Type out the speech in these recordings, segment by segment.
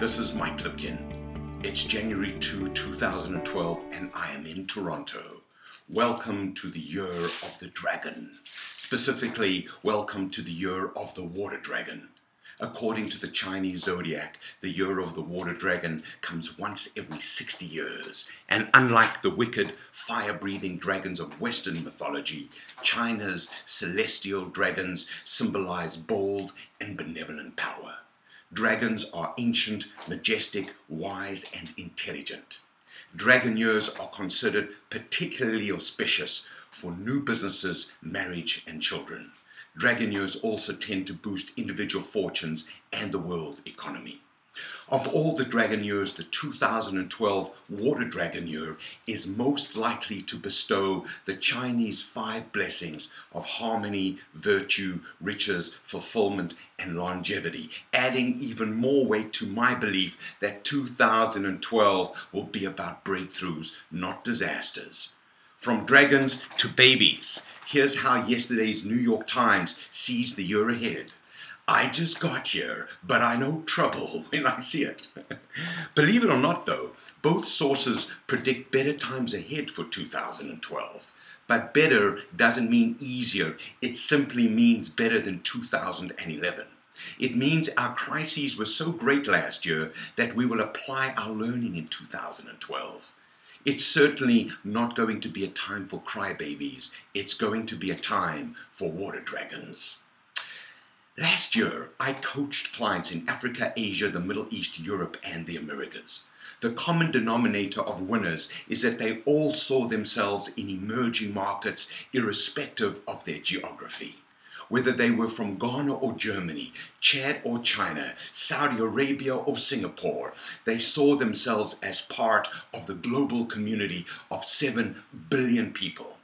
this is Mike Lipkin. It's January 2, 2012, and I am in Toronto. Welcome to the Year of the Dragon. Specifically, welcome to the Year of the Water Dragon. According to the Chinese zodiac, the Year of the Water Dragon comes once every 60 years. And unlike the wicked, fire-breathing dragons of Western mythology, China's celestial dragons symbolize bold and benevolent power. Dragons are ancient, majestic, wise, and intelligent. Dragon years are considered particularly auspicious for new businesses, marriage, and children. Dragon years also tend to boost individual fortunes and the world economy. Of all the dragon years, the 2012 Water Dragon Year is most likely to bestow the Chinese 5 blessings of harmony, virtue, riches, fulfillment, and longevity, adding even more weight to my belief that 2012 will be about breakthroughs, not disasters. From dragons to babies, here's how yesterday's New York Times sees the year ahead. I just got here, but I know trouble when I see it. Believe it or not, though, both sources predict better times ahead for 2012. But better doesn't mean easier. It simply means better than 2011. It means our crises were so great last year that we will apply our learning in 2012. It's certainly not going to be a time for crybabies. It's going to be a time for water dragons. Last year, I coached clients in Africa, Asia, the Middle East, Europe, and the Americas. The common denominator of winners is that they all saw themselves in emerging markets irrespective of their geography. Whether they were from Ghana or Germany, Chad or China, Saudi Arabia or Singapore, they saw themselves as part of the global community of 7 billion people.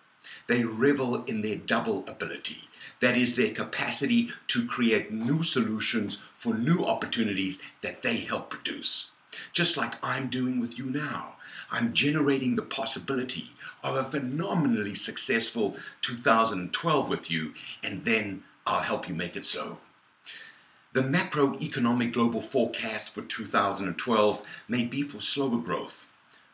They revel in their double ability. That is, their capacity to create new solutions for new opportunities that they help produce. Just like I'm doing with you now. I'm generating the possibility of a phenomenally successful 2012 with you, and then I'll help you make it so. The macroeconomic global forecast for 2012 may be for slower growth,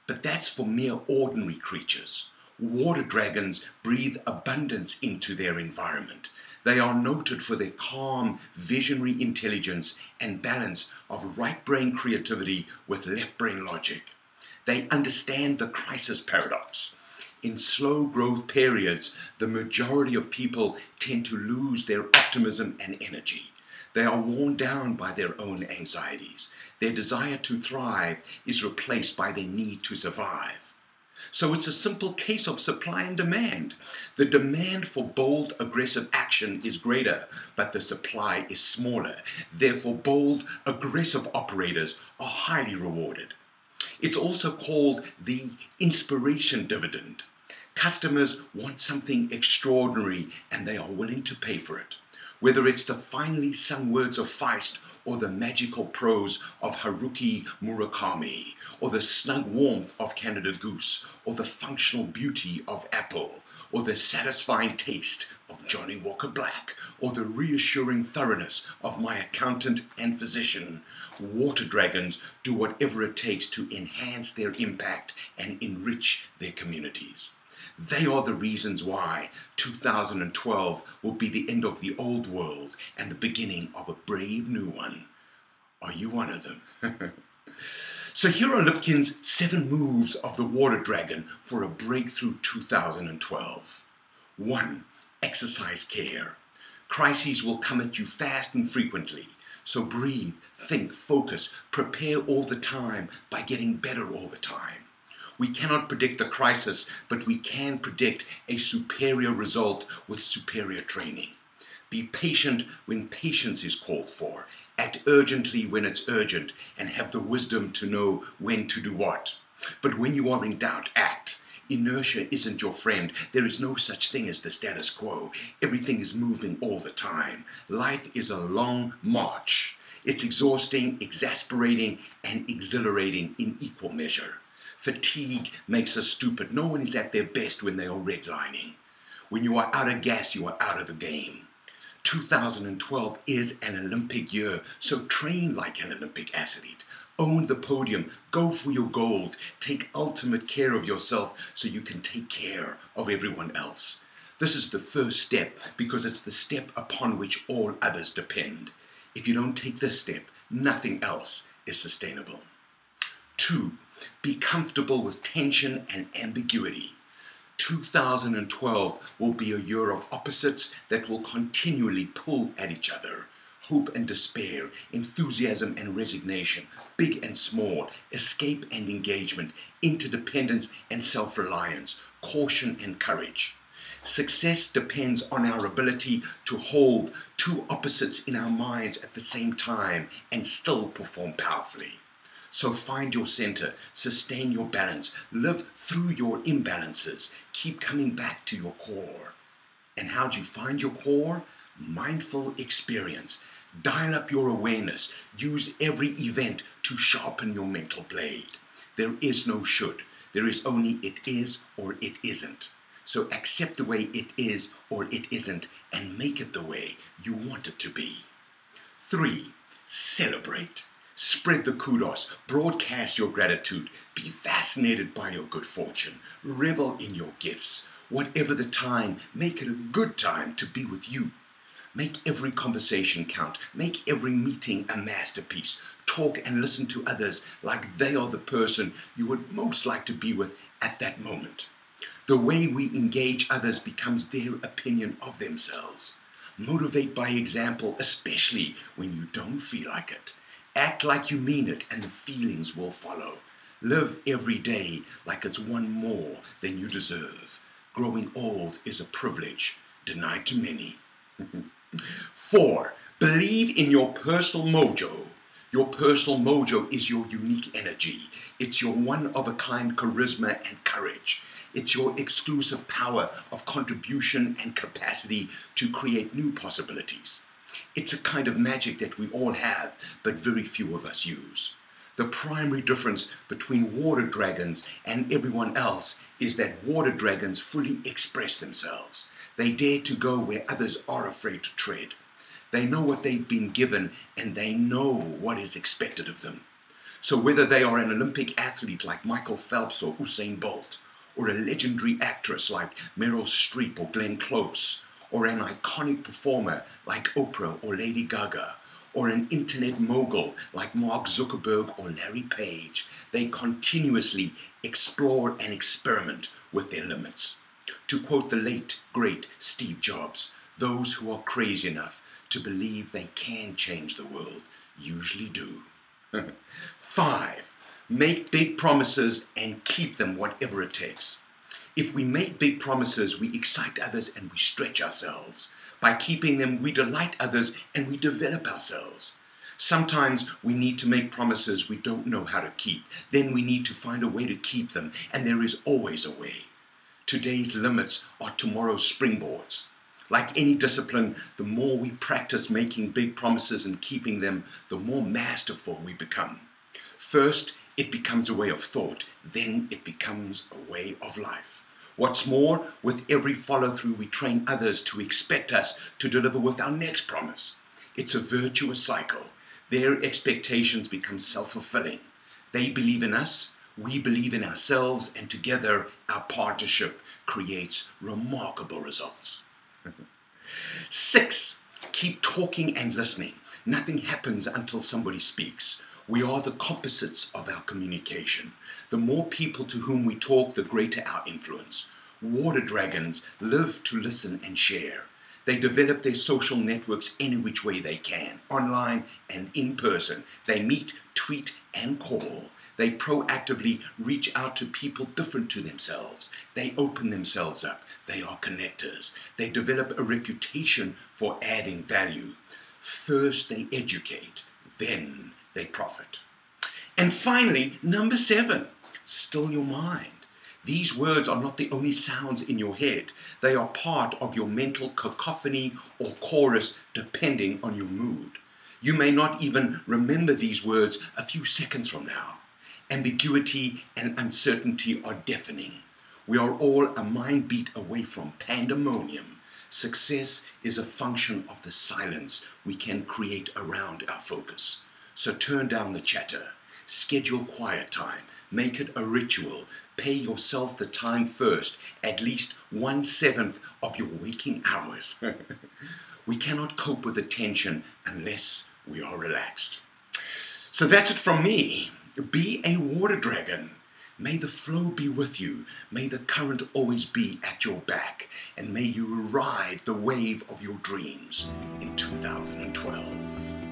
but that's for mere ordinary creatures. Water dragons breathe abundance into their environment. They are noted for their calm, visionary intelligence and balance of right brain creativity with left brain logic. They understand the crisis paradox. In slow growth periods, the majority of people tend to lose their optimism and energy. They are worn down by their own anxieties. Their desire to thrive is replaced by their need to survive. So it's a simple case of supply and demand. The demand for bold, aggressive action is greater, but the supply is smaller. Therefore, bold, aggressive operators are highly rewarded. It's also called the inspiration dividend. Customers want something extraordinary and they are willing to pay for it. Whether it's the finely sung words of Feist or the magical prose of Haruki Murakami, or the snug warmth of Canada Goose, or the functional beauty of Apple, or the satisfying taste of Johnny Walker Black, or the reassuring thoroughness of my accountant and physician, water dragons do whatever it takes to enhance their impact and enrich their communities. They are the reasons why 2012 will be the end of the old world and the beginning of a brave new one. Are you one of them? So here are Lipkin's 7 moves of the water dragon for a breakthrough 2012. 1. Exercise care. Crises will come at you fast and frequently. So breathe, think, focus, prepare all the time by getting better all the time. We cannot predict the crisis, but we can predict a superior result with superior training. Be patient when patience is called for. Act urgently when it's urgent, and have the wisdom to know when to do what. But when you are in doubt, act. Inertia isn't your friend. There is no such thing as the status quo. Everything is moving all the time. Life is a long march. It's exhausting, exasperating, and exhilarating in equal measure. Fatigue makes us stupid. No one is at their best when they are redlining. When you are out of gas, you are out of the game. 2012 is an Olympic year, so train like an Olympic athlete. Own the podium. Go for your gold. Take ultimate care of yourself so you can take care of everyone else. This is the first step because it's the step upon which all others depend. If you don't take this step, nothing else is sustainable. 2. Be comfortable with tension and ambiguity. 2012 will be a year of opposites that will continually pull at each other. Hope and despair, enthusiasm and resignation, big and small, escape and engagement, interdependence and self-reliance, caution and courage. Success depends on our ability to hold two opposites in our minds at the same time and still perform powerfully. So find your center, sustain your balance, live through your imbalances, keep coming back to your core. And how do you find your core? Mindful experience. Dial up your awareness. Use every event to sharpen your mental blade. There is no should. There is only it is or it isn't. So accept the way it is or it isn't and make it the way you want it to be. 3. Celebrate. Spread the kudos. Broadcast your gratitude. Be fascinated by your good fortune. Revel in your gifts. Whatever the time, make it a good time to be with you. Make every conversation count. Make every meeting a masterpiece. Talk and listen to others like they are the person you would most like to be with at that moment. The way we engage others becomes their opinion of themselves. Motivate by example, especially when you don't feel like it. Act like you mean it and the feelings will follow. Live every day like it's one more than you deserve. Growing old is a privilege denied to many. 4. Believe in your personal mojo. Your personal mojo is your unique energy. It's your one-of-a-kind charisma and courage. It's your exclusive power of contribution and capacity to create new possibilities. It's a kind of magic that we all have, but very few of us use. The primary difference between water dragons and everyone else is that water dragons fully express themselves. They dare to go where others are afraid to tread. They know what they've been given and they know what is expected of them. So whether they are an Olympic athlete like Michael Phelps or Usain Bolt, or a legendary actress like Meryl Streep or Glenn Close, or an iconic performer like Oprah or Lady Gaga, or an internet mogul like Mark Zuckerberg or Larry Page, they continuously explore and experiment with their limits. To quote the late, great Steve Jobs, those who are crazy enough to believe they can change the world usually do. 5. Make big promises and keep them whatever it takes. If we make big promises, we excite others and we stretch ourselves. By keeping them, we delight others and we develop ourselves. Sometimes we need to make promises we don't know how to keep. Then we need to find a way to keep them, and there is always a way. Today's limits are tomorrow's springboards. Like any discipline, the more we practice making big promises and keeping them, the more masterful we become. First, it becomes a way of thought, then it becomes a way of life. What's more, with every follow-through we train others to expect us to deliver with our next promise. It's a virtuous cycle. Their expectations become self-fulfilling. They believe in us, we believe in ourselves, and together our partnership creates remarkable results. 6. Keep talking and listening. Nothing happens until somebody speaks. We are the composites of our communication. The more people to whom we talk, the greater our influence. Water dragons live to listen and share. They develop their social networks any which way they can, online and in person. They meet, tweet, and call. They proactively reach out to people different to themselves. They open themselves up. They are connectors. They develop a reputation for adding value. First they educate, then they profit. And finally, number 7, still your mind. These words are not the only sounds in your head. They are part of your mental cacophony or chorus depending on your mood. You may not even remember these words a few seconds from now. Ambiguity and uncertainty are deafening. We are all a mind beat away from pandemonium. Success is a function of the silence we can create around our focus. So turn down the chatter. Schedule quiet time. Make it a ritual. Pay yourself the time first, at least 1/7 of your waking hours. We cannot cope with attention unless we are relaxed. So that's it from me. Be a water dragon. May the flow be with you. May the current always be at your back. And may you ride the wave of your dreams in 2012.